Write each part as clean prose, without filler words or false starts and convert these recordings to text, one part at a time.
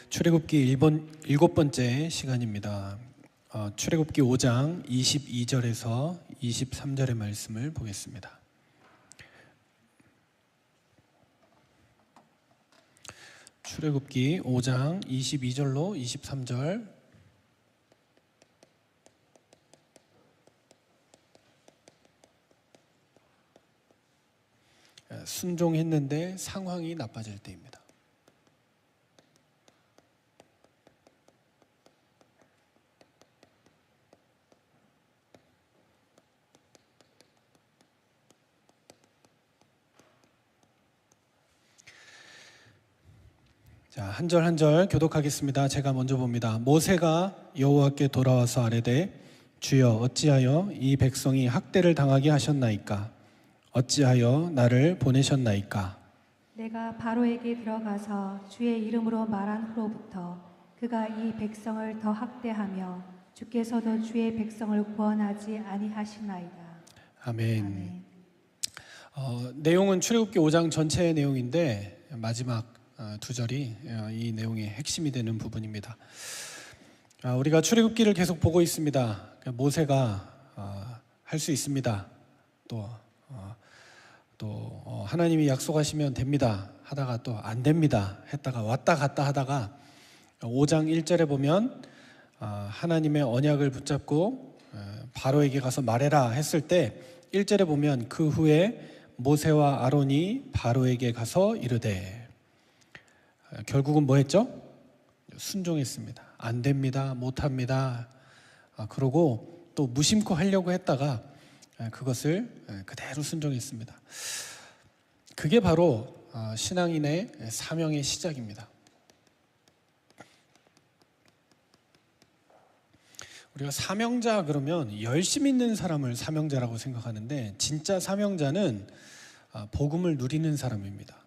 출애굽기 7번째 시간입니다. 출애굽기 5장 22절에서 23절의 말씀을 보겠습니다. 출애굽기 5장 22절로 23절. 순종했는데 상황이 나빠질 때입니다. 자, 한 절 한 절 교독하겠습니다. 제가 먼저 봅니다. 모세가 여호와께 돌아와서 아뢰되 주여 어찌하여 이 백성이 학대를 당하게 하셨나이까? 어찌하여 나를 보내셨나이까? 내가 바로에게 들어가서 주의 이름으로 말한 후로부터 그가 이 백성을 더 학대하며 주께서도 주의 백성을 구원하지 아니하시나이다. 아멘. 내용은 출애굽기 5장 전체의 내용인데 마지막 두 절이 이 내용의 핵심이 되는 부분입니다. 우리가 출애굽기를 계속 보고 있습니다. 모세가 할 수 있습니다. 또 하나님이 약속하시면 됩니다 하다가 또 안 됩니다 했다가 왔다 갔다 하다가 5장 1절에 보면 하나님의 언약을 붙잡고 바로에게 가서 말해라 했을 때 1절에 보면 그 후에 모세와 아론이 바로에게 가서 이르되, 결국은 뭐 했죠? 순종했습니다. 안 됩니다, 못합니다. 그러고 또 무심코 하려고 했다가 그것을 그대로 순종했습니다. 그게 바로 신앙인의 사명의 시작입니다. 우리가 사명자 그러면 열심히 있는 사람을 사명자라고 생각하는데, 진짜 사명자는 복음을 누리는 사람입니다.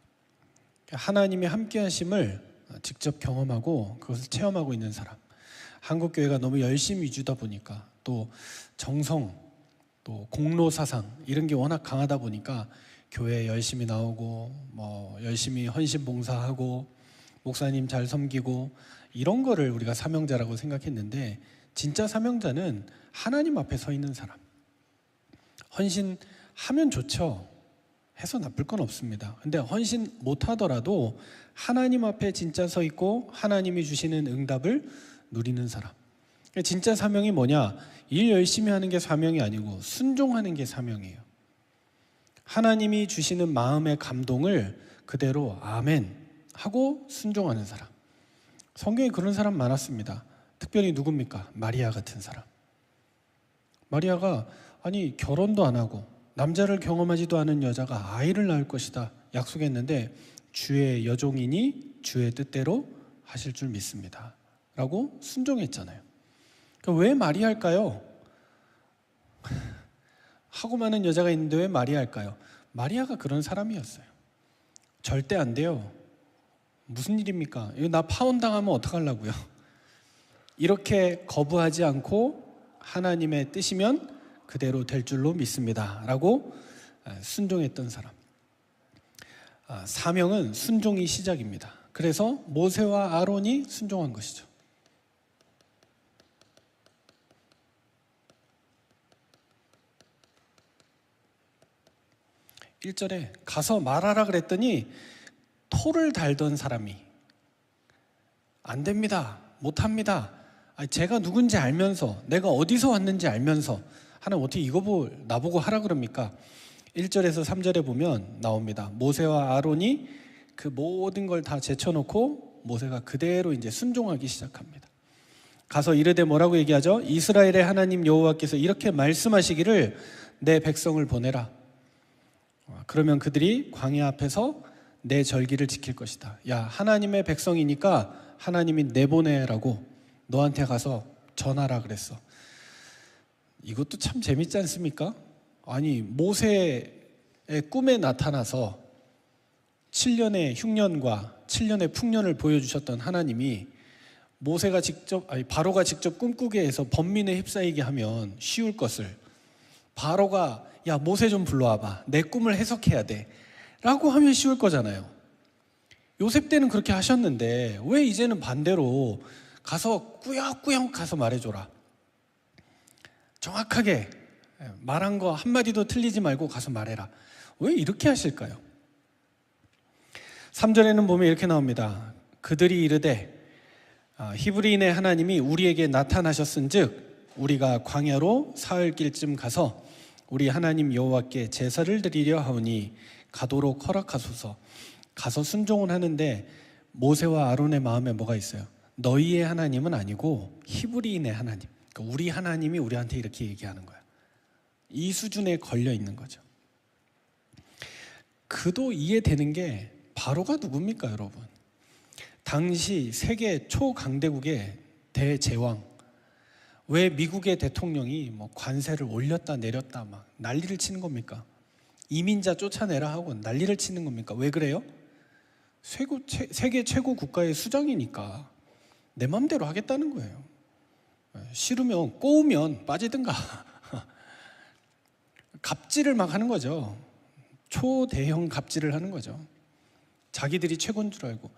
하나님의 함께 하심을 직접 경험하고 그것을 체험하고 있는 사람. 한국교회가 너무 열심 위주다 보니까, 또 정성, 또 공로 사상 이런 게 워낙 강하다 보니까 교회에 열심히 나오고 열심히 헌신 봉사하고 목사님 잘 섬기고 이런 거를 우리가 사명자라고 생각했는데, 진짜 사명자는 하나님 앞에 서 있는 사람. 헌신하면 좋죠. 해서 나쁠 건 없습니다. 근데 헌신 못하더라도 하나님 앞에 진짜 서 있고 하나님이 주시는 응답을 누리는 사람. 진짜 사명이 뭐냐? 일 열심히 하는 게 사명이 아니고 순종하는 게 사명이에요. 하나님이 주시는 마음의 감동을 그대로 아멘 하고 순종하는 사람. 성경에 그런 사람 많았습니다. 특별히 누굽니까? 마리아 같은 사람. 마리아가 결혼도 안 하고 남자를 경험하지도 않은 여자가 아이를 낳을 것이다 약속했는데, 주의 여종이니 주의 뜻대로 하실 줄 믿습니다 라고 순종했잖아요. 왜 마리아일까요? 하고 많은 여자가 있는데 왜 마리아일까요? 마리아가 그런 사람이었어요. 절대 안 돼요. 무슨 일입니까? 이거 나 파혼당하면 어떡하려고요? 이렇게 거부하지 않고 하나님의 뜻이면 그대로 될 줄로 믿습니다 라고 순종했던 사람. 사명은 순종이 시작입니다. 그래서 모세와 아론이 순종한 것이죠. 1절에 가서 말하라 그랬더니 토를 달던 사람이 안 됩니다, 못합니다, 제가 누군지 알면서, 내가 어디서 왔는지 알면서 하나님 어떻게 이거 나보고 하라 그럽니까? 1절에서 3절에 보면 나옵니다. 모세와 아론이 그 모든 걸 다 제쳐놓고 모세가 그대로 이제 순종하기 시작합니다. 가서 이르되 뭐라고 얘기하죠? 이스라엘의 하나님 여호와께서 이렇게 말씀하시기를 내 백성을 보내라. 그러면 그들이 광야 앞에서 내 절기를 지킬 것이다. 야, 하나님의 백성이니까 하나님이 내보내라고 너한테 가서 전하라 그랬어. 이것도 참 재밌지 않습니까? 모세의 꿈에 나타나서 7년의 흉년과 7년의 풍년을 보여주셨던 하나님이 바로가 직접 꿈꾸게 해서 번민에 휩싸이게 하면 쉬울 것을, 바로가 야, 모세 좀 불러와봐, 내 꿈을 해석해야 돼 라고 하면 쉬울 거잖아요. 요셉 때는 그렇게 하셨는데 왜 이제는 반대로 가서 꾸역꾸역 가서 말해줘라. 정확하게 말한 거 한마디도 틀리지 말고 가서 말해라. 왜 이렇게 하실까요? 3절에는 보면 이렇게 나옵니다. 그들이 이르되 히브리인의 하나님이 우리에게 나타나셨은즉 우리가 광야로 사흘길쯤 가서 우리 하나님 여호와께 제사를 드리려 하오니 가도록 허락하소서. 가서 순종은 하는데 모세와 아론의 마음에 뭐가 있어요? 너희의 하나님은 아니고 히브리인의 하나님, 그러니까 우리 하나님이 우리한테 이렇게 얘기하는 거야. 이 수준에 걸려 있는 거죠. 그도 이해되는 게 바로가 누굽니까, 여러분? 당시 세계 초강대국의 대제왕. 왜 미국의 대통령이 뭐 관세를 올렸다 내렸다 막 난리를 치는 겁니까? 이민자 쫓아내라 하고 난리를 치는 겁니까? 왜 그래요? 세계 최고 국가의 수장이니까 내 맘대로 하겠다는 거예요. 싫으면 꼬우면 빠지든가. 갑질을 막 하는 거죠. 초대형 갑질을 하는 거죠. 자기들이 최고인 줄 알고.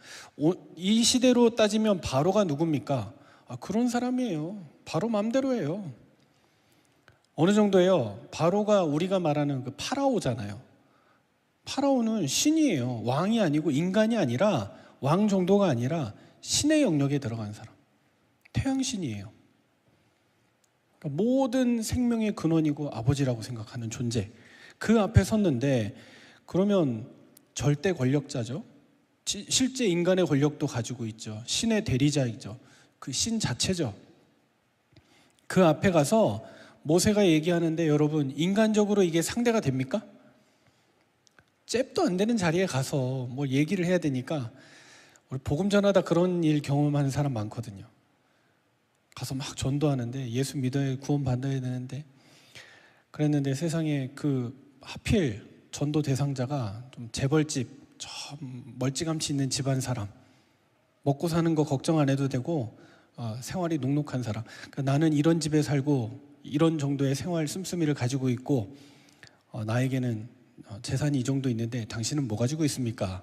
이 시대로 따지면 바로가 누굽니까? 그런 사람이에요. 바로 맘대로 해요. 어느 정도예요? 바로가 우리가 말하는 그 파라오잖아요. 파라오는 신이에요. 왕이 아니고 인간이 아니라 왕 정도가 아니라 신의 영역에 들어간 사람. 태양신이에요. 그러니까 모든 생명의 근원이고 아버지라고 생각하는 존재. 그 앞에 섰는데 그러면 절대 권력자죠. 실제 인간의 권력도 가지고 있죠. 신의 대리자이죠. 그 신 자체죠. 그 앞에 가서 모세가 얘기하는데 여러분 인간적으로 이게 상대가 됩니까? 잽도 안 되는 자리에 가서 뭐 얘기를 해야 되니까 우리 복음 전하다 그런 일 경험하는 사람 많거든요. 가서 막 전도하는데 예수 믿어야 구원 받아야 되는데 그랬는데 세상에 그 하필 전도 대상자가 좀 재벌집 좀 멀찌감치 있는 집안 사람 먹고 사는 거 걱정 안 해도 되고 생활이 녹록한 사람. 그러니까 나는 이런 집에 살고 이런 정도의 생활 씀씀이를 가지고 있고 나에게는 재산이 이 정도 있는데 당신은 뭐 가지고 있습니까?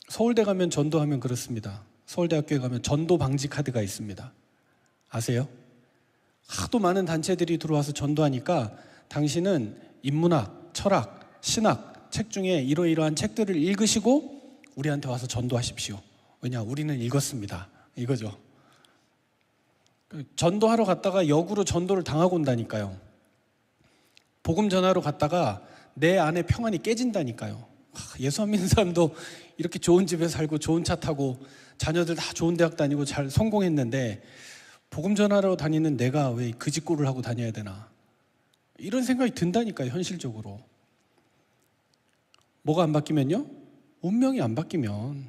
서울대 가면 전도하면 그렇습니다. 서울대학교에 가면 전도 방지 카드가 있습니다. 아세요? 하도 많은 단체들이 들어와서 전도하니까 당신은 인문학, 철학, 신학 책 중에 이러이러한 책들을 읽으시고 우리한테 와서 전도하십시오. 왜냐? 우리는 읽었습니다. 이거죠. 전도하러 갔다가 역으로 전도를 당하고 온다니까요. 복음 전하러 갔다가 내 안에 평안이 깨진다니까요. 예수 안 믿는 사람도 이렇게 좋은 집에 살고 좋은 차 타고 자녀들 다 좋은 대학 다니고 잘 성공했는데 복음 전하러 다니는 내가 왜 그 짓꼴을 하고 다녀야 되나? 이런 생각이 든다니까요, 현실적으로. 뭐가 안 바뀌면요? 운명이 안 바뀌면.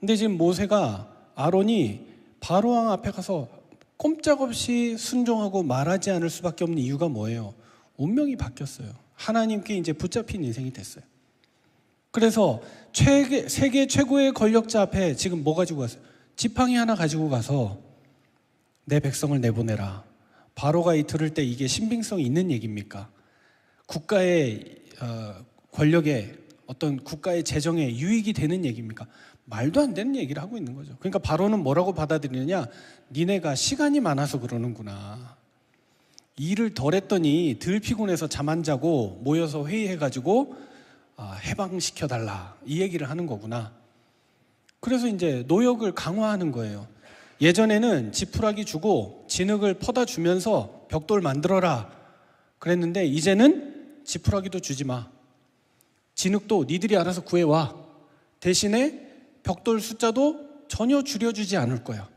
근데 지금 모세가 아론이 바로왕 앞에 가서 꼼짝없이 순종하고 말하지 않을 수밖에 없는 이유가 뭐예요? 운명이 바뀌었어요. 하나님께 이제 붙잡힌 인생이 됐어요. 그래서 세계 최고의 권력자 앞에 지금 뭐 가지고 갔어요? 지팡이 하나 가지고 가서 내 백성을 내보내라. 바로가 이 들을 때 이게 신빙성이 있는 얘기입니까? 국가의 권력에 어떤 국가의 재정에 유익이 되는 얘기입니까? 말도 안 되는 얘기를 하고 있는 거죠. 그러니까 바로는 뭐라고 받아들이느냐? 니네가 시간이 많아서 그러는구나. 일을 덜 했더니 덜 피곤해서 잠 안 자고 모여서 회의해가지고 해방시켜달라 이 얘기를 하는 거구나. 그래서 이제 노역을 강화하는 거예요. 예전에는 지푸라기 주고 진흙을 퍼다 주면서 벽돌 만들어라 그랬는데 이제는 지푸라기도 주지 마. 진흙도 니들이 알아서 구해와. 대신에 벽돌 숫자도 전혀 줄여주지 않을 거야.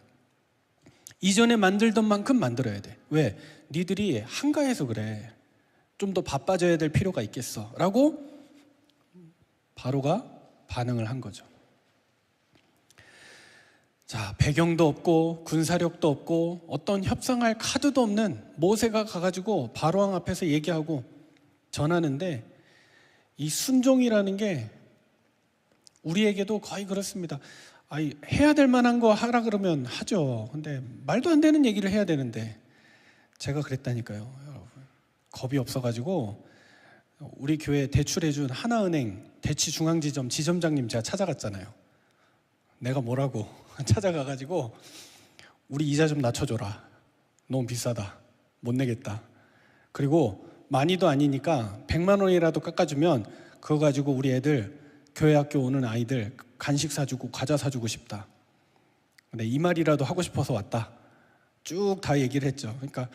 이전에 만들던 만큼 만들어야 돼. 왜? 니들이 한가해서 그래. 좀 더 바빠져야 될 필요가 있겠어 라고 바로가 반응을 한 거죠. 자, 배경도 없고 군사력도 없고 어떤 협상할 카드도 없는 모세가 가가지고 바로왕 앞에서 얘기하고 전하는데 이 순종이라는 게 우리에게도 거의 그렇습니다. 해야 될 만한 거 하라 그러면 하죠. 근데 말도 안 되는 얘기를 해야 되는데 제가 그랬다니까요, 여러분. 겁이 없어가지고 우리 교회 대출해준 하나은행 대치중앙지점 지점장님 제가 찾아갔잖아요. 내가 뭐라고 찾아가가지고 우리 이자 좀 낮춰줘라. 너무 비싸다. 못 내겠다. 그리고 많이도 아니니까 100만 원이라도 깎아주면 그거 가지고 우리 애들 교회 학교 오는 아이들 간식 사주고 과자 사주고 싶다. 근데 이 말이라도 하고 싶어서 왔다. 쭉 다 얘기를 했죠. 그러니까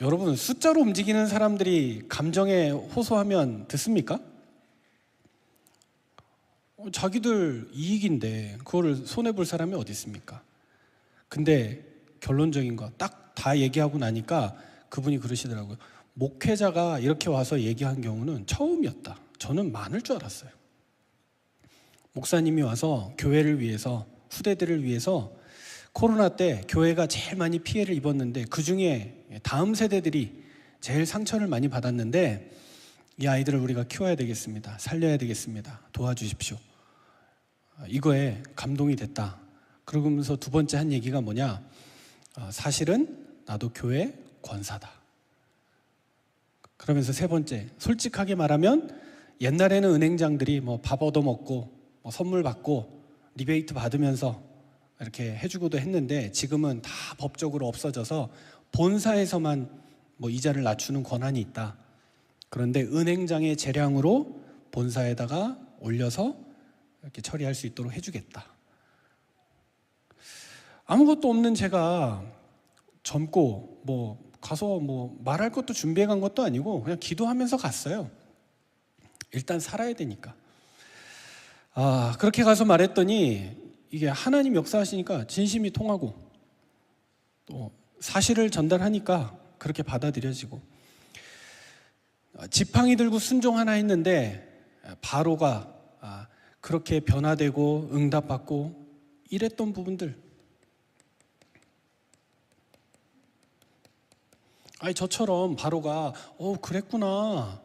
여러분, 숫자로 움직이는 사람들이 감정에 호소하면 듣습니까? 자기들 이익인데 그거를 손해볼 사람이 어디 있습니까? 근데 결론적인 거 딱 다 얘기하고 나니까 그분이 그러시더라고요. 목회자가 이렇게 와서 얘기한 경우는 처음이었다. 저는 많을 줄 알았어요. 목사님이 와서 교회를 위해서, 후대들을 위해서 코로나 때 교회가 제일 많이 피해를 입었는데 그 중에 다음 세대들이 제일 상처를 많이 받았는데 이 아이들을 우리가 키워야 되겠습니다. 살려야 되겠습니다. 도와주십시오. 이거에 감동이 됐다. 그러면서 두 번째 한 얘기가 뭐냐? 사실은 나도 교회 권사다. 그러면서 세 번째, 솔직하게 말하면 옛날에는 은행장들이 뭐 밥 얻어먹고 뭐 선물 받고 리베이트 받으면서 이렇게 해주고도 했는데 지금은 다 법적으로 없어져서 본사에서만 뭐 이자를 낮추는 권한이 있다. 그런데 은행장의 재량으로 본사에다가 올려서 이렇게 처리할 수 있도록 해주겠다. 아무것도 없는 제가 젊고 뭐 가서 뭐 말할 것도 준비해 간 것도 아니고 그냥 기도하면서 갔어요. 일단 살아야 되니까. 그렇게 가서 말했더니 이게 하나님 역사하시니까 진심이 통하고 또 사실을 전달하니까 그렇게 받아들여지고, 지팡이 들고 순종하나 했는데 바로가 그렇게 변화되고 응답받고 이랬던 부분들, 저처럼 바로가 그랬구나,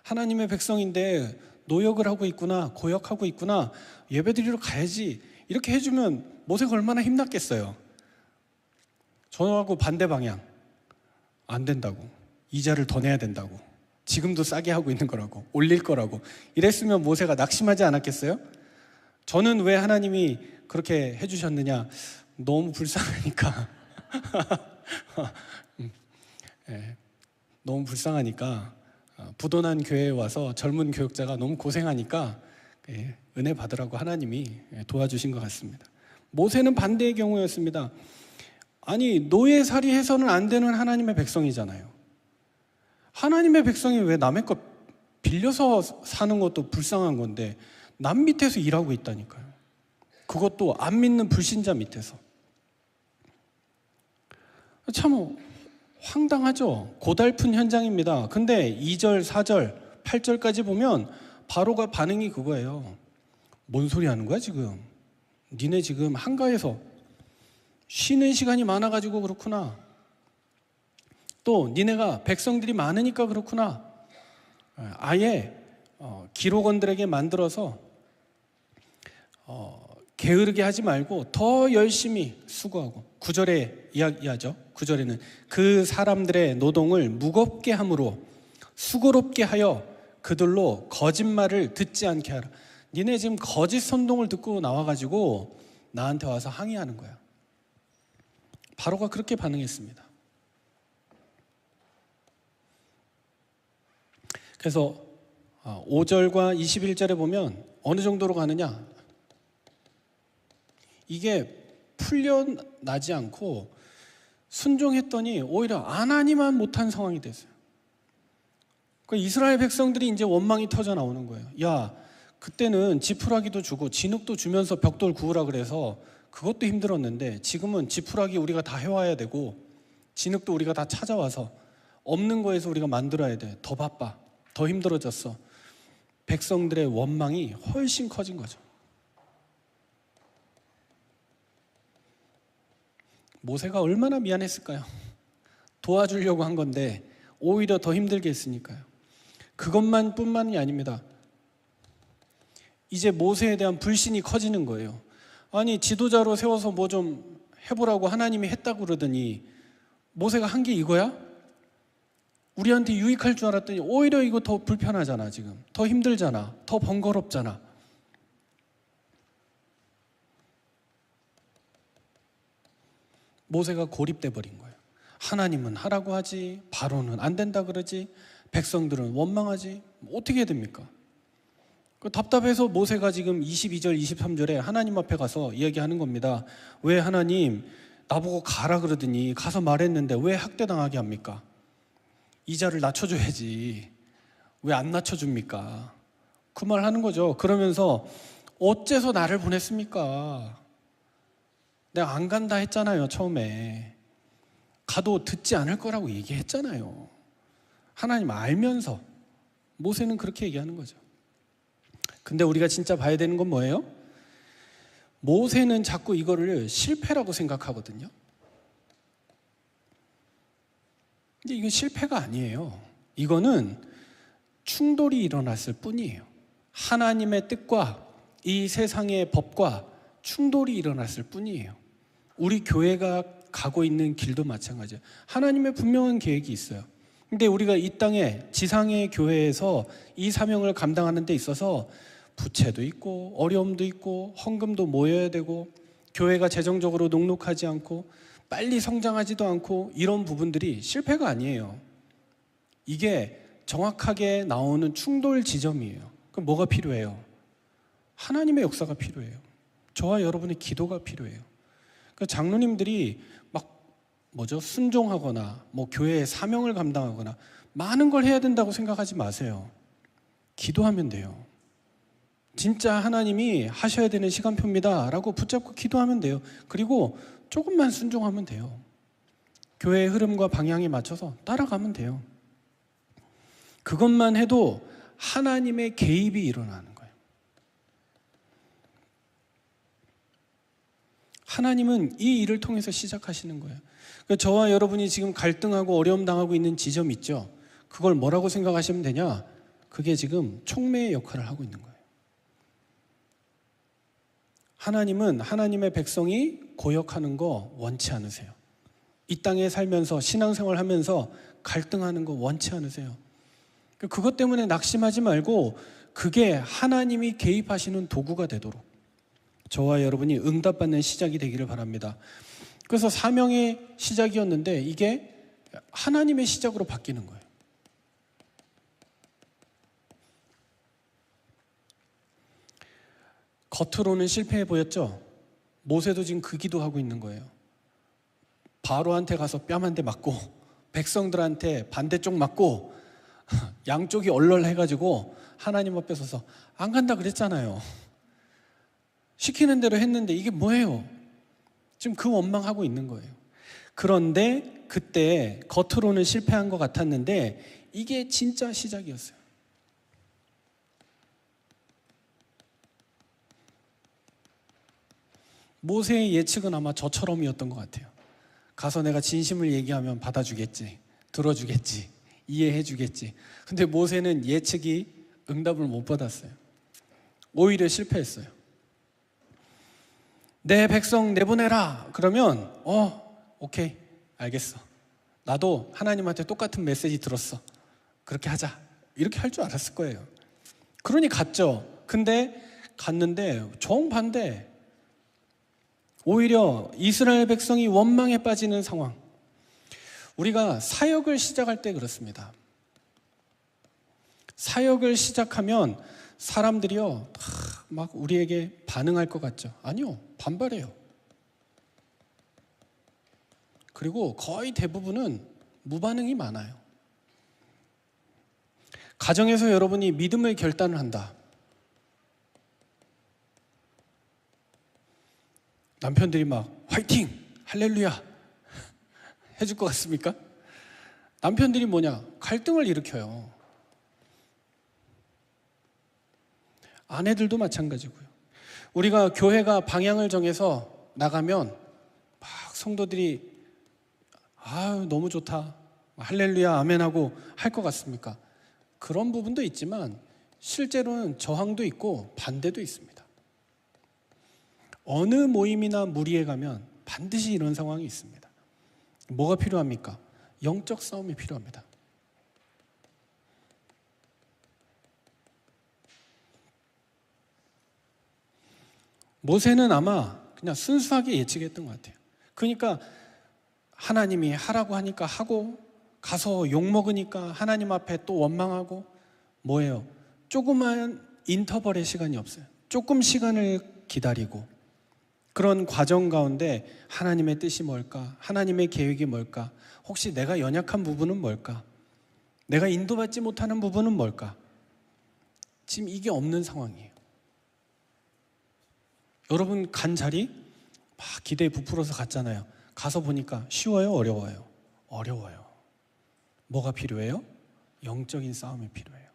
하나님의 백성인데 노역을 하고 있구나, 고역하고 있구나, 예배드리러 가야지, 이렇게 해주면 모세가 얼마나 힘났겠어요. 저하고 반대 방향, 안 된다고, 이자를 더 내야 된다고, 지금도 싸게 하고 있는 거라고, 올릴 거라고, 이랬으면 모세가 낙심하지 않았겠어요? 저는 왜 하나님이 그렇게 해주셨느냐, 너무 불쌍하니까 너무 불쌍하니까, 부도난 교회에 와서 젊은 교육자가 너무 고생하니까 은혜 받으라고 하나님이 도와주신 것 같습니다. 모세는 반대의 경우였습니다. 아니, 노예살이 해서는 안 되는 하나님의 백성이잖아요. 하나님의 백성이 왜 남의 것 빌려서 사는 것도 불쌍한 건데 남 밑에서 일하고 있다니까요. 그것도 안 믿는 불신자 밑에서. 참 황당하죠. 고달픈 현장입니다. 근데 2절, 4절, 8절까지 보면 바로가 반응이 그거예요. 뭔 소리 하는 거야 지금? 니네 지금 한가해서 쉬는 시간이 많아가지고 그렇구나. 또 니네가 백성들이 많으니까 그렇구나. 아예 기록원들에게 만들어서 게으르게 하지 말고 더 열심히 수고하고, 9절에 이야기하죠. 9절에는 그 사람들의 노동을 무겁게 함으로 수고롭게 하여 그들로 거짓말을 듣지 않게 하라. 니네 지금 거짓 선동을 듣고 나와가지고 나한테 와서 항의하는 거야. 바로가 그렇게 반응했습니다. 그래서 5절과 21절에 보면 어느 정도로 가느냐, 이게 풀려나지 않고 순종했더니 오히려 안 하니만 못한 상황이 됐어요. 그러니까 이스라엘 백성들이 이제 원망이 터져 나오는 거예요. 야, 그때는 지푸라기도 주고 진흙도 주면서 벽돌 구우라 그래서 그것도 힘들었는데 지금은 지푸라기 우리가 다 해와야 되고 진흙도 우리가 다 찾아와서 없는 거에서 우리가 만들어야 돼. 더 바빠, 더 힘들어졌어. 백성들의 원망이 훨씬 커진 거죠. 모세가 얼마나 미안했을까요? 도와주려고 한 건데 오히려 더 힘들게 했으니까요. 그것만 뿐만이 아닙니다. 이제 모세에 대한 불신이 커지는 거예요. 아니, 지도자로 세워서 뭐 좀 해보라고 하나님이 했다고 그러더니 모세가 한 게 이거야? 우리한테 유익할 줄 알았더니 오히려 이거 더 불편하잖아. 지금 더 힘들잖아. 더 번거롭잖아. 모세가 고립돼 버린 거예요. 하나님은 하라고 하지, 바로는 안 된다 그러지, 백성들은 원망하지. 어떻게 해야 됩니까? 답답해서 모세가 지금 22절 23절에 하나님 앞에 가서 이야기하는 겁니다. 왜 하나님 나보고 가라 그러더니 가서 말했는데 왜 학대당하게 합니까? 이자를 낮춰줘야지. 왜 안 낮춰줍니까? 그 말 하는 거죠. 그러면서 어째서 나를 보냈습니까? 내가 안 간다 했잖아요. 처음에 가도 듣지 않을 거라고 얘기했잖아요. 하나님 알면서 모세는 그렇게 얘기하는 거죠. 근데 우리가 진짜 봐야 되는 건 뭐예요? 모세는 자꾸 이거를 실패라고 생각하거든요. 근데 이건 실패가 아니에요. 이거는 충돌이 일어났을 뿐이에요. 하나님의 뜻과 이 세상의 법과 충돌이 일어났을 뿐이에요. 우리 교회가 가고 있는 길도 마찬가지예요. 하나님의 분명한 계획이 있어요. 근데 우리가 이 땅에 지상의 교회에서 이 사명을 감당하는 데 있어서 부채도 있고 어려움도 있고 헌금도 모여야 되고 교회가 재정적으로 녹록하지 않고 빨리 성장하지도 않고 이런 부분들이 실패가 아니에요. 이게 정확하게 나오는 충돌 지점이에요. 그럼 뭐가 필요해요? 하나님의 역사가 필요해요. 저와 여러분의 기도가 필요해요. 장로님들이 순종하거나 교회의 사명을 감당하거나 많은 걸 해야 된다고 생각하지 마세요. 기도하면 돼요. 진짜 하나님이 하셔야 되는 시간표입니다 라고 붙잡고 기도하면 돼요. 그리고 조금만 순종하면 돼요. 교회의 흐름과 방향에 맞춰서 따라가면 돼요. 그것만 해도 하나님의 개입이 일어나는 거예요. 하나님은 이 일을 통해서 시작하시는 거예요. 저와 여러분이 지금 갈등하고 어려움 당하고 있는 지점 있죠? 그걸 뭐라고 생각하시면 되냐? 그게 지금 촉매의 역할을 하고 있는 거예요. 하나님은 하나님의 백성이 고역하는 거 원치 않으세요. 이 땅에 살면서 신앙생활 하면서 갈등하는 거 원치 않으세요. 그것 때문에 낙심하지 말고 그게 하나님이 개입하시는 도구가 되도록 저와 여러분이 응답받는 시작이 되기를 바랍니다. 그래서 사명의 시작이었는데 이게 하나님의 시작으로 바뀌는 거예요. 겉으로는 실패해 보였죠? 모세도 지금 그 기도하고 있는 거예요. 바로한테 가서 뺨 한 대 맞고 백성들한테 반대쪽 맞고 양쪽이 얼얼해가지고 하나님 앞에 서서 안 간다 그랬잖아요. 시키는 대로 했는데 이게 뭐예요? 지금 그 원망하고 있는 거예요. 그런데 그때 겉으로는 실패한 것 같았는데 이게 진짜 시작이었어요. 모세의 예측은 아마 저처럼이었던 것 같아요. 가서 내가 진심을 얘기하면 받아주겠지, 들어주겠지, 이해해주겠지. 근데 모세는 예측이 응답을 못 받았어요. 오히려 실패했어요. 내 백성 내보내라 그러면 오케이 알겠어. 나도 하나님한테 똑같은 메시지 들었어. 그렇게 하자. 이렇게 할 줄 알았을 거예요. 그러니 갔죠. 근데 갔는데 정반대. 오히려 이스라엘 백성이 원망에 빠지는 상황. 우리가 사역을 시작할 때 그렇습니다. 사역을 시작하면 사람들이요 막 우리에게 반응할 것 같죠? 아니요, 반발해요. 그리고 거의 대부분은 무반응이 많아요. 가정에서 여러분이 믿음의 결단을 한다. 남편들이 막 화이팅! 할렐루야! 해줄 것 같습니까? 남편들이 뭐냐? 갈등을 일으켜요. 아내들도 마찬가지고요. 우리가 교회가 방향을 정해서 나가면 막 성도들이 너무 좋다, 할렐루야, 아멘하고 할 것 같습니까? 그런 부분도 있지만 실제로는 저항도 있고 반대도 있습니다. 어느 모임이나 무리에 가면 반드시 이런 상황이 있습니다. 뭐가 필요합니까? 영적 싸움이 필요합니다. 모세는 아마 그냥 순수하게 예측했던 것 같아요. 그러니까 하나님이 하라고 하니까 하고, 가서 욕먹으니까 하나님 앞에 또 원망하고, 뭐예요? 조그만 인터벌의 시간이 없어요. 조금 시간을 기다리고, 그런 과정 가운데 하나님의 뜻이 뭘까? 하나님의 계획이 뭘까? 혹시 내가 연약한 부분은 뭘까? 내가 인도받지 못하는 부분은 뭘까? 지금 이게 없는 상황이에요. 여러분 간 자리 막 기대에 부풀어서 갔잖아요. 가서 보니까 쉬워요? 어려워요? 어려워요. 뭐가 필요해요? 영적인 싸움이 필요해요.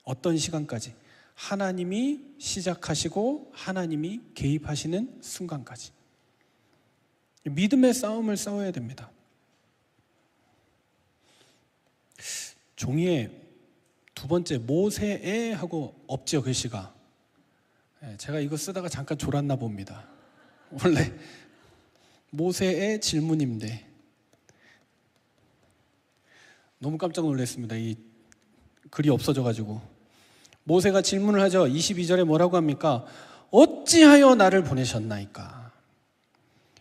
어떤 시간까지? 하나님이 시작하시고 하나님이 개입하시는 순간까지. 믿음의 싸움을 싸워야 됩니다. 종이에 두 번째 모세에 하고 없죠, 글씨가. 제가 이거 쓰다가 잠깐 졸았나 봅니다. 원래 모세의 질문인데 너무 깜짝 놀랐습니다. 이 글이 없어져가지고. 모세가 질문을 하죠. 22절에 뭐라고 합니까? 어찌하여 나를 보내셨나이까?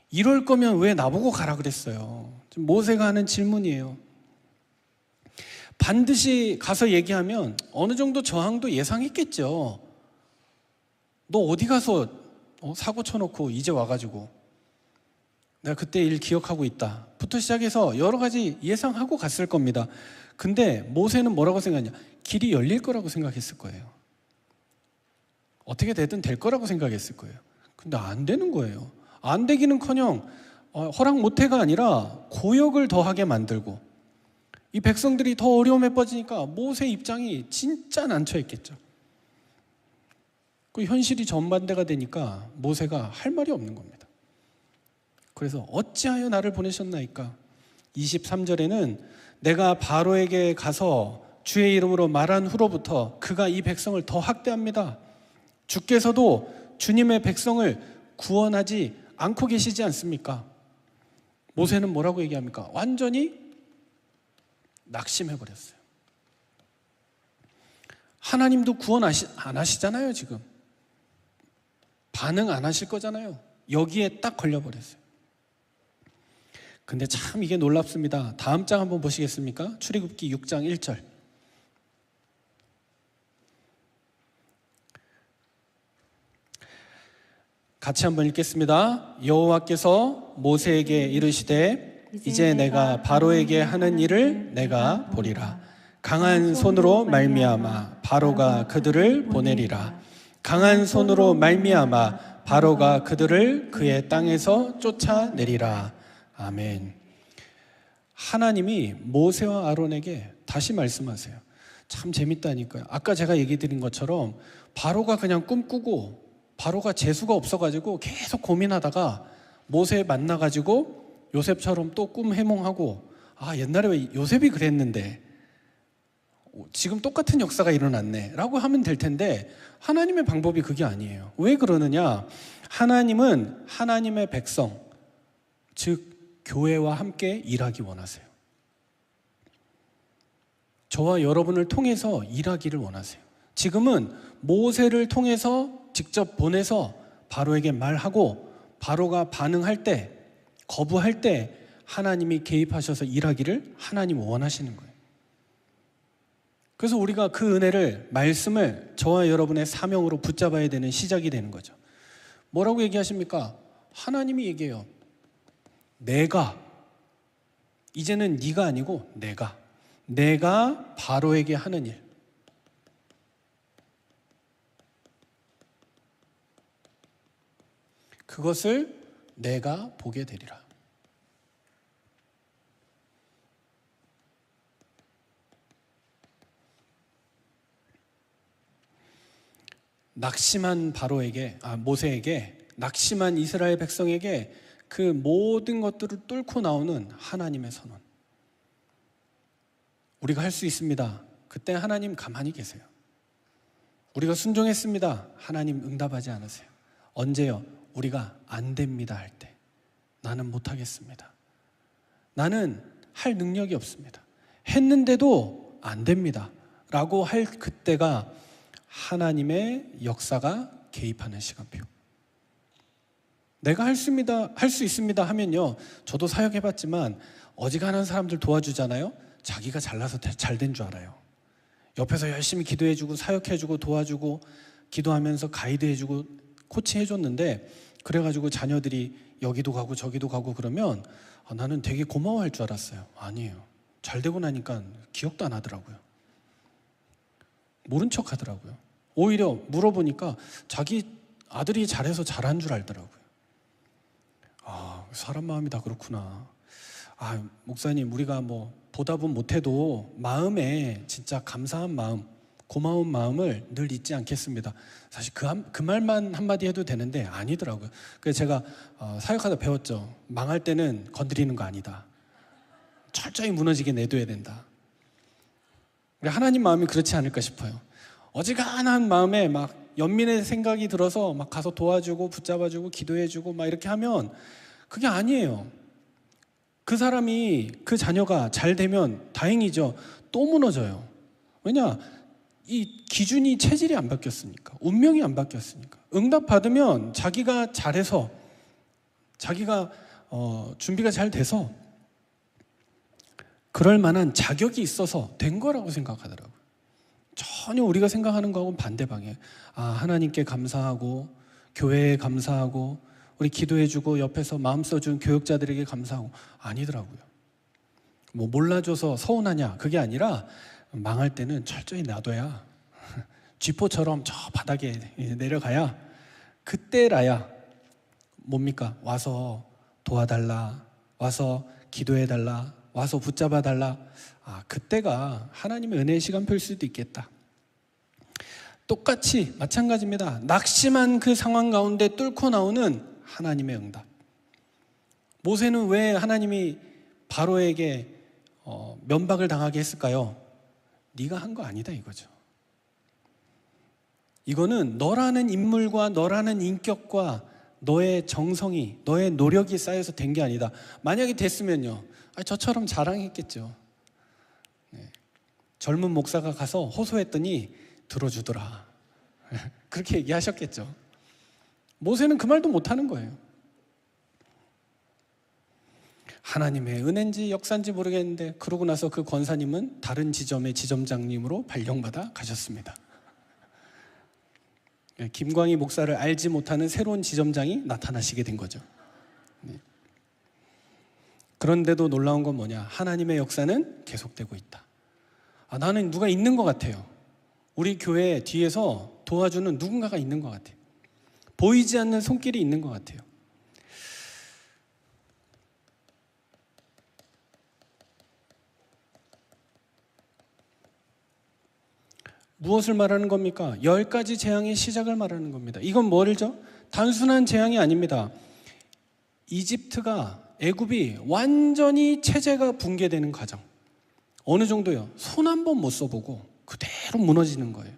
이럴 거면 왜 나보고 가라 그랬어요? 지금 모세가 하는 질문이에요. 반드시 가서 얘기하면 어느 정도 저항도 예상했겠죠. 너 어디 가서 사고 쳐놓고 이제 와가지고 내가 그때 일 기억하고 있다 부터 시작해서 여러 가지 예상하고 갔을 겁니다. 근데 모세는 뭐라고 생각하냐? 길이 열릴 거라고 생각했을 거예요. 어떻게 되든 될 거라고 생각했을 거예요. 근데 안 되는 거예요. 안 되기는커녕 허락 못해가 아니라 고역을 더하게 만들고, 이 백성들이 더 어려움에 빠지니까 모세 입장이 진짜 난처했겠죠. 그 현실이 정반대가 되니까 모세가 할 말이 없는 겁니다. 그래서 어찌하여 나를 보내셨나이까? 23절에는 내가 바로에게 가서 주의 이름으로 말한 후로부터 그가 이 백성을 더 학대합니다. 주께서도 주님의 백성을 구원하지 않고 계시지 않습니까? 모세는 뭐라고 얘기합니까? 완전히 낙심해버렸어요. 하나님도 구원 안 하시잖아요. 지금 반응 안 하실 거잖아요. 여기에 딱 걸려버렸어요. 근데 참 이게 놀랍습니다. 다음 장 한번 보시겠습니까? 출애굽기 6장 1절. 같이 한번 읽겠습니다. 여호와께서 모세에게 이르시되 이제 내가 바로에게 하는 일을 내가 보리라. 강한 손으로 말미암아 바로가 그들을 보내리라. 강한 손으로 말미암아 바로가 그들을 그의 땅에서 쫓아내리라. 아멘. 하나님이 모세와 아론에게 다시 말씀하세요. 참 재밌다니까요. 아까 제가 얘기 드린 것처럼 바로가 그냥 꿈꾸고, 바로가 재수가 없어가지고 계속 고민하다가 모세 만나가지고 요셉처럼 또 꿈 해몽하고, 아 옛날에 왜 요셉이 그랬는데 지금 똑같은 역사가 일어났네 라고 하면 될 텐데, 하나님의 방법이 그게 아니에요. 왜 그러느냐? 하나님은 하나님의 백성, 즉 교회와 함께 일하기 원하세요. 저와 여러분을 통해서 일하기를 원하세요. 지금은 모세를 통해서 직접 보내서 바로에게 말하고, 바로가 반응할 때, 거부할 때 하나님이 개입하셔서 일하기를 하나님 원하시는 거예요. 그래서 우리가 그 은혜를, 말씀을 저와 여러분의 사명으로 붙잡아야 되는 시작이 되는 거죠. 뭐라고 얘기하십니까? 하나님이 얘기해요. 내가, 이제는 네가 아니고 내가 바로에게 하는 일, 그것을 내가 보게 되리라. 낙심한 모세에게, 낙심한 이스라엘 백성에게 그 모든 것들을 뚫고 나오는 하나님의 선언. 우리가 할 수 있습니다. 그때 하나님 가만히 계세요. 우리가 순종했습니다. 하나님 응답하지 않으세요. 언제요? 우리가 안 됩니다 할 때. 나는 못하겠습니다. 나는 할 능력이 없습니다. 했는데도 안 됩니다 라고 할 그때가 하나님의 역사가 개입하는 시간표. 내가 할 수 있습니다 하면요, 저도 사역해봤지만 어지간한 사람들 도와주잖아요. 자기가 잘나서 잘 된 줄 알아요. 옆에서 열심히 기도해주고 사역해주고 도와주고 기도하면서 가이드해주고 코치해줬는데, 그래가지고 자녀들이 여기도 가고 저기도 가고 그러면 나는 되게 고마워할 줄 알았어요. 아니에요. 잘 되고 나니까 기억도 안 하더라고요. 모른 척 하더라고요. 오히려 물어보니까 자기 아들이 잘해서 잘한 줄 알더라고요. 사람 마음이 다 그렇구나. 목사님, 우리가 뭐 보답은 못해도 마음에 진짜 감사한 마음, 고마운 마음을 늘 잊지 않겠습니다. 사실 그 말만 한마디 해도 되는데 아니더라고요. 그래서 제가 사역하다 배웠죠. 망할 때는 건드리는 거 아니다. 철저히 무너지게 내둬야 된다. 하나님 마음이 그렇지 않을까 싶어요. 어지간한 마음에 막 연민의 생각이 들어서 막 가서 도와주고 붙잡아주고 기도해주고 막 이렇게 하면 그게 아니에요. 그 사람이, 그 자녀가 잘 되면 다행이죠. 또 무너져요. 왜냐? 이 기준이, 체질이 안 바뀌었으니까, 운명이 안 바뀌었으니까. 응답 받으면 자기가 잘해서, 자기가 준비가 잘 돼서, 그럴 만한 자격이 있어서 된 거라고 생각하더라고요. 전혀 우리가 생각하는 거하고는 반대 방향이에요. 하나님께 감사하고 교회에 감사하고 우리 기도해주고 옆에서 마음 써준 교육자들에게 감사하고, 아니더라고요. 뭐 몰라줘서 서운하냐, 그게 아니라 망할 때는 철저히 놔둬야, 쥐포처럼 저 바닥에 내려가야, 그때라야 뭡니까? 와서 도와달라, 와서 기도해달라, 와서 붙잡아달라. 그때가 하나님의 은혜의 시간표일 수도 있겠다. 똑같이 마찬가지입니다. 낙심한 그 상황 가운데 뚫고 나오는 하나님의 응답. 모세는 왜 하나님이 바로에게 면박을 당하게 했을까요? 네가 한 거 아니다 이거죠. 이거는 너라는 인물과 너라는 인격과 너의 정성이, 너의 노력이 쌓여서 된 게 아니다. 만약에 됐으면요, 저처럼 자랑했겠죠. 젊은 목사가 가서 호소했더니 들어주더라. 그렇게 얘기하셨겠죠. 모세는 그 말도 못하는 거예요. 하나님의 은혜인지 역사인지 모르겠는데, 그러고 나서 그 권사님은 다른 지점의 지점장님으로 발령받아 가셨습니다. 김광희 목사를 알지 못하는 새로운 지점장이 나타나시게 된 거죠. 그런데도 놀라운 건 뭐냐? 하나님의 역사는 계속되고 있다. 나는 누가 있는 것 같아요. 우리 교회 뒤에서 도와주는 누군가가 있는 것 같아요. 보이지 않는 손길이 있는 것 같아요. 무엇을 말하는 겁니까? 10가지 재앙의 시작을 말하는 겁니다. 이건 뭐죠? 단순한 재앙이 아닙니다. 이집트가, 애굽이 완전히 체제가 붕괴되는 과정. 어느 정도요? 손 한 번 못 써보고 그대로 무너지는 거예요.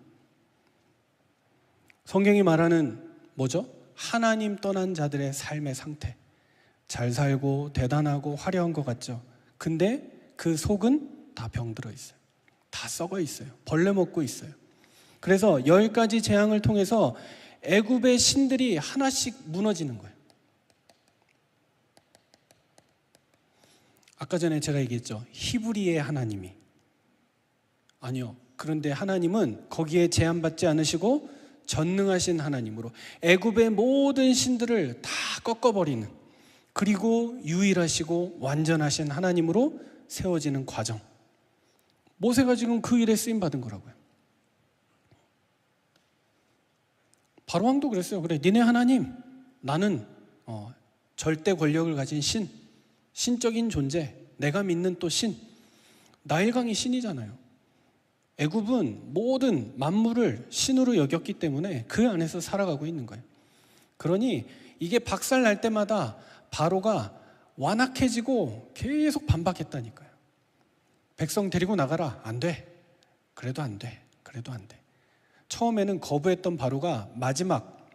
성경이 말하는 뭐죠? 하나님 떠난 자들의 삶의 상태. 잘 살고 대단하고 화려한 것 같죠? 근데 그 속은 다 병들어 있어요. 다 썩어 있어요. 벌레 먹고 있어요. 그래서 10가지 재앙을 통해서 애굽의 신들이 하나씩 무너지는 거예요. 아까 전에 제가 얘기했죠. 히브리의 하나님이. 아니요. 그런데 하나님은 거기에 제한받지 않으시고 전능하신 하나님으로 애굽의 모든 신들을 다 꺾어버리는, 그리고 유일하시고 완전하신 하나님으로 세워지는 과정. 모세가 지금 그 일에 쓰임받은 거라고요. 바로왕도 그랬어요. 그래, 니네 하나님, 나는 절대 권력을 가진 신, 신적인 존재, 내가 믿는 또 신. 나일강이 신이잖아요. 애굽은 모든 만물을 신으로 여겼기 때문에 그 안에서 살아가고 있는 거예요. 그러니 이게 박살 날 때마다 바로가 완악해지고 계속 반박했다니까요. 백성 데리고 나가라. 안 돼. 그래도 안 돼. 그래도 안 돼. 처음에는 거부했던 바로가 마지막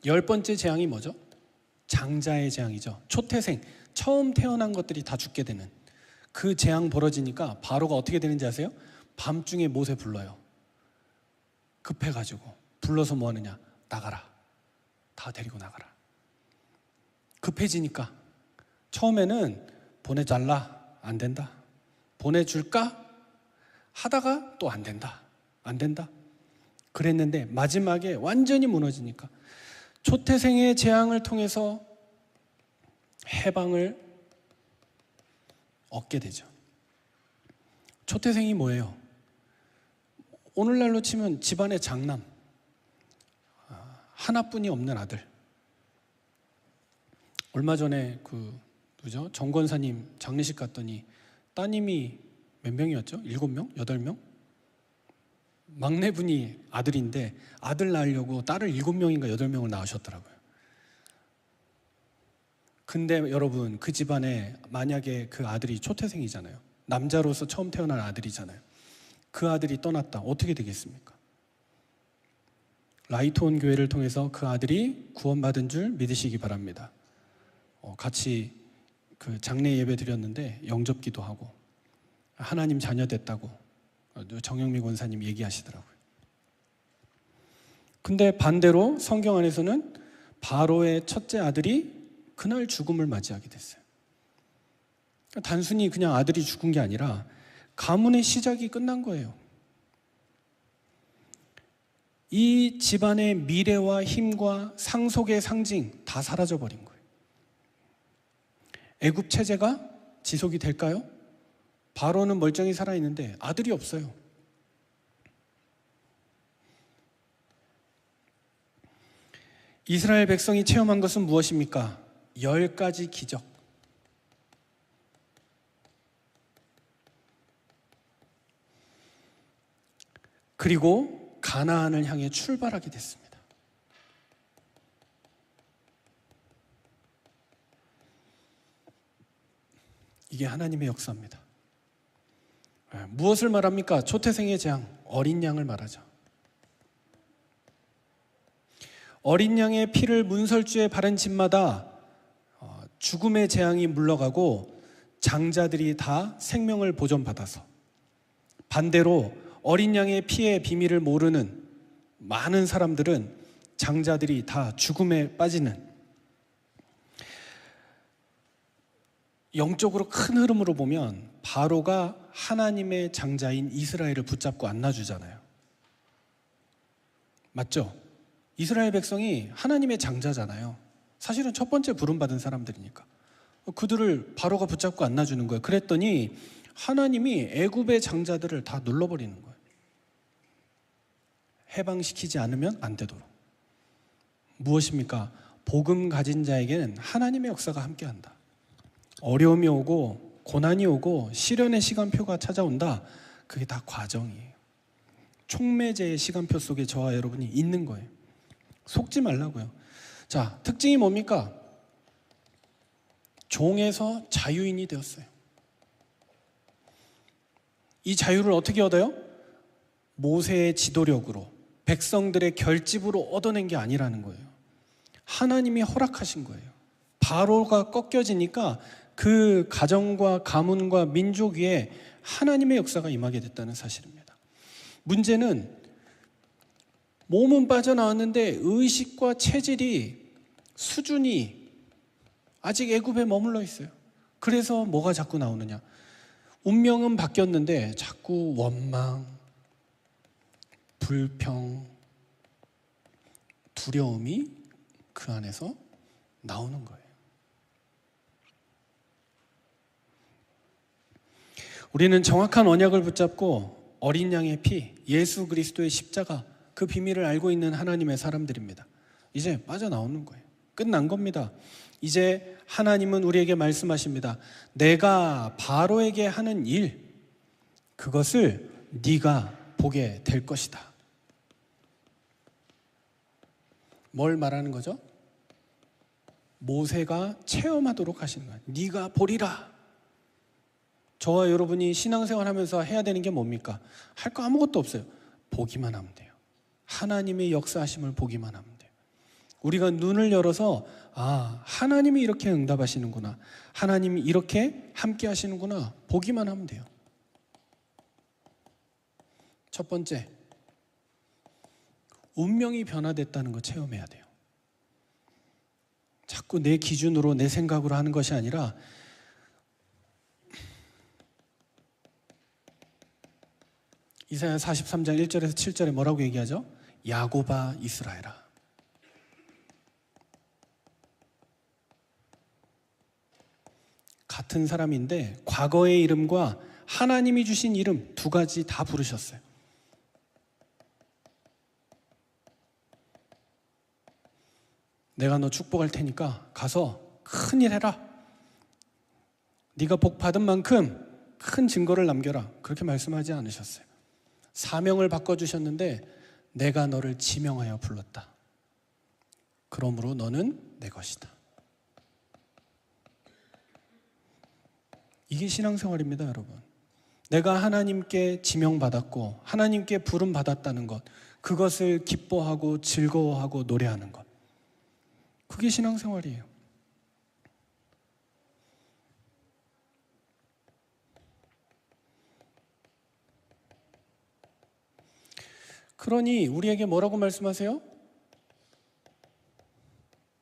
10번째 재앙이 뭐죠? 장자의 재앙이죠. 초태생, 처음 태어난 것들이 다 죽게 되는 그 재앙 벌어지니까 바로가 어떻게 되는지 아세요? 밤중에 모세 불러요. 급해가지고 불러서 뭐 하느냐? 나가라. 다 데리고 나가라. 급해지니까 처음에는 보내달라. 안 된다. 보내줄까? 하다가 또 안 된다. 안 된다. 그랬는데 마지막에 완전히 무너지니까 초태생의 재앙을 통해서 해방을 얻게 되죠. 초태생이 뭐예요? 오늘날로 치면 집안의 장남, 하나뿐이 없는 아들. 얼마 전에 누구죠? 정 권사님 장례식 갔더니 따님이 몇 명이었죠? 7명? 8명? 막내분이 아들인데 아들 낳으려고 딸을 7명인가 8명을 낳으셨더라고요. 근데 여러분, 그 집안에 만약에 그 아들이 초태생이잖아요. 남자로서 처음 태어난 아들이잖아요. 그 아들이 떠났다. 어떻게 되겠습니까? 라이트온 교회를 통해서 그 아들이 구원받은 줄 믿으시기 바랍니다. 같이 그 장례 예배 드렸는데 영접기도 하고 하나님 자녀 됐다고 정영미 권사님 얘기하시더라고요. 근데 반대로 성경 안에서는 바로의 첫째 아들이 그날 죽음을 맞이하게 됐어요. 단순히 그냥 아들이 죽은 게 아니라 가문의 시작이 끝난 거예요. 이 집안의 미래와 힘과 상속의 상징 다 사라져버린 거예요. 애굽 체제가 지속이 될까요? 바로는 멀쩡히 살아있는데 아들이 없어요. 이스라엘 백성이 체험한 것은 무엇입니까? 10가지 기적. 그리고 가나안을 향해 출발하게 됐습니다. 이게 하나님의 역사입니다. 무엇을 말합니까? 초태생의 재앙, 어린 양을 말하죠. 어린 양의 피를 문설주에 바른 집마다 죽음의 재앙이 물러가고 장자들이 다 생명을 보존받아서, 반대로 어린 양의 피의 비밀을 모르는 많은 사람들은 장자들이 다 죽음에 빠지는, 영적으로 큰 흐름으로 보면 바로가 하나님의 장자인 이스라엘을 붙잡고 안 놔주잖아요. 맞죠? 이스라엘 백성이 하나님의 장자잖아요. 사실은 첫 번째 부름받은 사람들이니까 그들을 바로가 붙잡고 안 놔주는 거예요. 그랬더니 하나님이 애굽의 장자들을 다 눌러버리는 거예요. 해방시키지 않으면 안 되도록. 무엇입니까? 복음 가진 자에게는 하나님의 역사가 함께한다. 어려움이 오고 고난이 오고 시련의 시간표가 찾아온다. 그게 다 과정이에요. 촉매제의 시간표 속에 저와 여러분이 있는 거예요. 속지 말라고요. 자, 특징이 뭡니까? 종에서 자유인이 되었어요. 이 자유를 어떻게 얻어요? 모세의 지도력으로, 백성들의 결집으로 얻어낸 게 아니라는 거예요. 하나님이 허락하신 거예요. 바로가 꺾여지니까 그 가정과 가문과 민족 위에 하나님의 역사가 임하게 됐다는 사실입니다. 문제는 몸은 빠져나왔는데 의식과 체질이, 수준이 아직 애굽에 머물러 있어요. 그래서 뭐가 자꾸 나오느냐? 운명은 바뀌었는데 자꾸 원망, 불평, 두려움이 그 안에서 나오는 거예요. 우리는 정확한 언약을 붙잡고 어린 양의 피, 예수 그리스도의 십자가, 그 비밀을 알고 있는 하나님의 사람들입니다. 이제 빠져나오는 거예요. 끝난 겁니다. 이제 하나님은 우리에게 말씀하십니다. 내가 바로에게 하는 일, 그것을 네가 보게 될 것이다. 뭘 말하는 거죠? 모세가 체험하도록 하시는 거예요. 네가 보리라. 저와 여러분이 신앙생활 하면서 해야 되는 게 뭡니까? 할 거 아무것도 없어요. 보기만 하면 돼요. 하나님의 역사하심을 보기만 하면 돼요. 우리가 눈을 열어서 하나님이 이렇게 응답하시는구나, 하나님이 이렇게 함께 하시는구나, 보기만 하면 돼요. 첫 번째, 운명이 변화됐다는 거 체험해야 돼요. 자꾸 내 기준으로 내 생각으로 하는 것이 아니라 이사야 43장 1절에서 7절에 뭐라고 얘기하죠? 야곱아 이스라엘아. 같은 사람인데 과거의 이름과 하나님이 주신 이름 두 가지 다 부르셨어요. 내가 너 축복할 테니까 가서 큰일 해라. 네가 복 받은 만큼 큰 증거를 남겨라. 그렇게 말씀하지 않으셨어요. 사명을 바꿔주셨는데 내가 너를 지명하여 불렀다. 그러므로 너는 내 것이다. 이게 신앙생활입니다, 여러분. 내가 하나님께 지명받았고 하나님께 부름받았다는 것, 그것을 기뻐하고 즐거워하고 노래하는 것, 그게 신앙생활이에요. 그러니 우리에게 뭐라고 말씀하세요?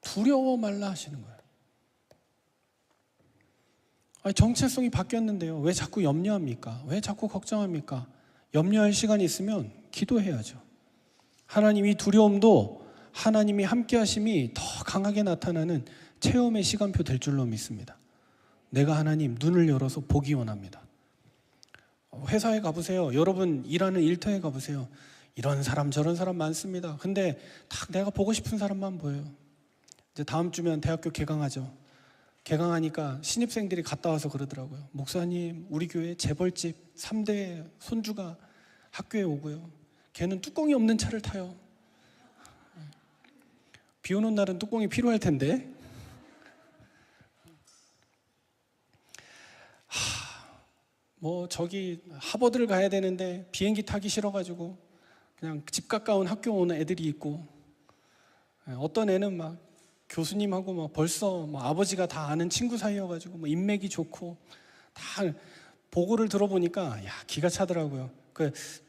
두려워 말라 하시는 거예요. 아니, 정체성이 바뀌었는데요. 왜 자꾸 염려합니까? 왜 자꾸 걱정합니까? 염려할 시간이 있으면 기도해야죠. 하나님, 이 두려움도 하나님이 함께 하심이 더 강하게 나타나는 체험의 시간표 될 줄로 믿습니다. 내가 하나님 눈을 열어서 보기 원합니다. 회사에 가보세요. 여러분 일하는 일터에 가보세요. 이런 사람 저런 사람 많습니다. 근데 딱 내가 보고 싶은 사람만 보여요. 이제 다음 주면 대학교 개강하죠. 개강하니까 신입생들이 갔다 와서 그러더라고요. 목사님, 우리 교회 재벌집 3대 손주가 학교에 오고요. 걔는 뚜껑이 없는 차를 타요. 비 오는 날은 뚜껑이 필요할 텐데. 뭐 저기 하버드를 가야 되는데 비행기 타기 싫어가지고 그냥 집 가까운 학교 오는 애들이 있고, 어떤 애는 막 교수님하고 막 벌써 뭐 아버지가 다 아는 친구 사이여가지고 뭐 인맥이 좋고, 다 보고를 들어보니까 야 기가 차더라고요.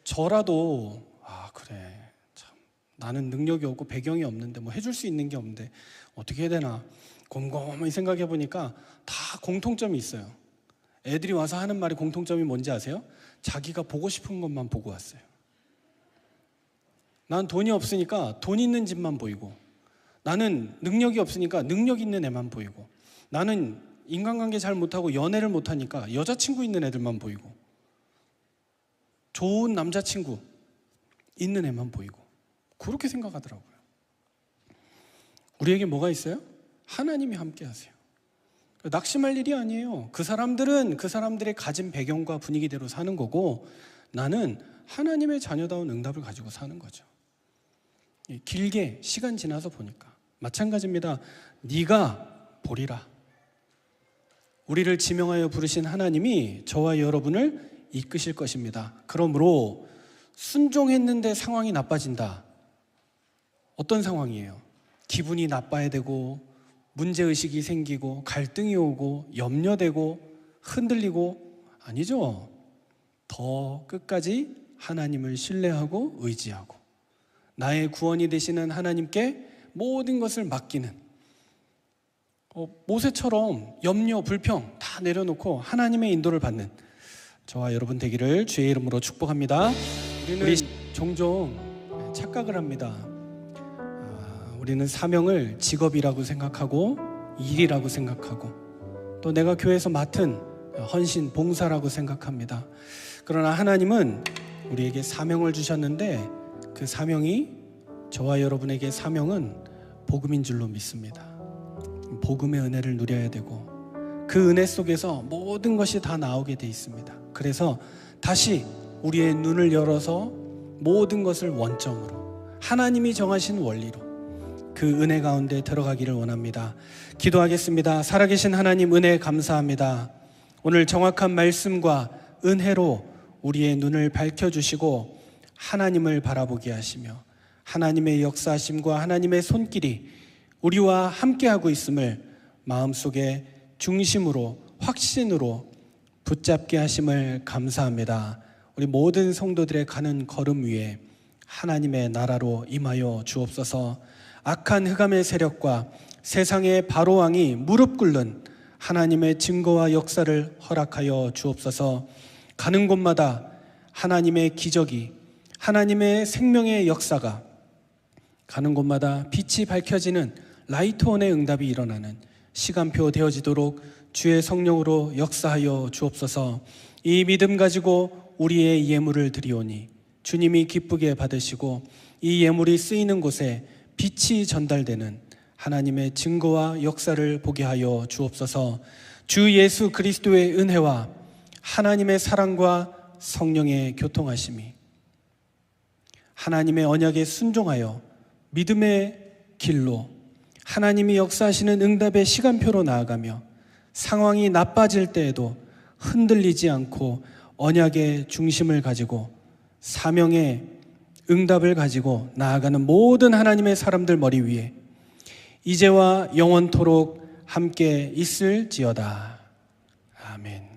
저라도 그래 참 나는 능력이 없고 배경이 없는데 뭐 해줄 수 있는 게 없는데 어떻게 해야 되나 곰곰이 생각해 보니까 다 공통점이 있어요. 애들이 와서 하는 말이 공통점이 뭔지 아세요? 자기가 보고 싶은 것만 보고 왔어요. 난 돈이 없으니까 돈 있는 집만 보이고, 나는 능력이 없으니까 능력 있는 애만 보이고, 나는 인간관계 잘 못하고 연애를 못하니까 여자친구 있는 애들만 보이고, 좋은 남자친구 있는 애만 보이고, 그렇게 생각하더라고요. 우리에게 뭐가 있어요? 하나님이 함께 하세요. 낙심할 일이 아니에요. 그 사람들은 그 사람들의 가진 배경과 분위기대로 사는 거고, 나는 하나님의 자녀다운 응답을 가지고 사는 거죠. 길게 시간 지나서 보니까 마찬가지입니다. 네가 보리라. 우리를 지명하여 부르신 하나님이 저와 여러분을 이끄실 것입니다. 그러므로 순종했는데 상황이 나빠진다. 어떤 상황이에요? 기분이 나빠야 되고, 문제의식이 생기고, 갈등이 오고, 염려되고, 흔들리고, 아니죠. 더 끝까지 하나님을 신뢰하고 의지하고 나의 구원이 되시는 하나님께 모든 것을 맡기는, 모세처럼 염려, 불평 다 내려놓고 하나님의 인도를 받는 저와 여러분 되기를 주의 이름으로 축복합니다. 우리 종종 착각을 합니다. 우리는 사명을 직업이라고 생각하고 일이라고 생각하고, 또 내가 교회에서 맡은 헌신, 봉사라고 생각합니다. 그러나 하나님은 우리에게 사명을 주셨는데, 그 사명이, 저와 여러분에게 사명은 복음인 줄로 믿습니다. 복음의 은혜를 누려야 되고, 그 은혜 속에서 모든 것이 다 나오게 돼 있습니다. 그래서 다시 우리의 눈을 열어서 모든 것을 원점으로, 하나님이 정하신 원리로 그 은혜 가운데 들어가기를 원합니다. 기도하겠습니다. 살아계신 하나님, 은혜 감사합니다. 오늘 정확한 말씀과 은혜로 우리의 눈을 밝혀주시고 하나님을 바라보게 하시며, 하나님의 역사하심과 하나님의 손길이 우리와 함께하고 있음을 마음속에 중심으로, 확신으로 붙잡게 하심을 감사합니다. 우리 모든 성도들의 가는 걸음 위에 하나님의 나라로 임하여 주옵소서. 악한 흑암의 세력과 세상의 바로왕이 무릎 꿇는 하나님의 증거와 역사를 허락하여 주옵소서. 가는 곳마다 하나님의 기적이, 하나님의 생명의 역사가, 가는 곳마다 빛이 밝혀지는 라이트온의 응답이 일어나는 시간표 되어지도록 주의 성령으로 역사하여 주옵소서. 이 믿음 가지고 우리의 예물을 드리오니 주님이 기쁘게 받으시고 이 예물이 쓰이는 곳에 빛이 전달되는 하나님의 증거와 역사를 보게 하여 주옵소서. 주 예수 그리스도의 은혜와 하나님의 사랑과 성령의 교통하심이, 하나님의 언약에 순종하여 믿음의 길로 하나님이 역사하시는 응답의 시간표로 나아가며 상황이 나빠질 때에도 흔들리지 않고 언약의 중심을 가지고 사명의 응답을 가지고 나아가는 모든 하나님의 사람들 머리 위에 이제와 영원토록 함께 있을지어다. 아멘.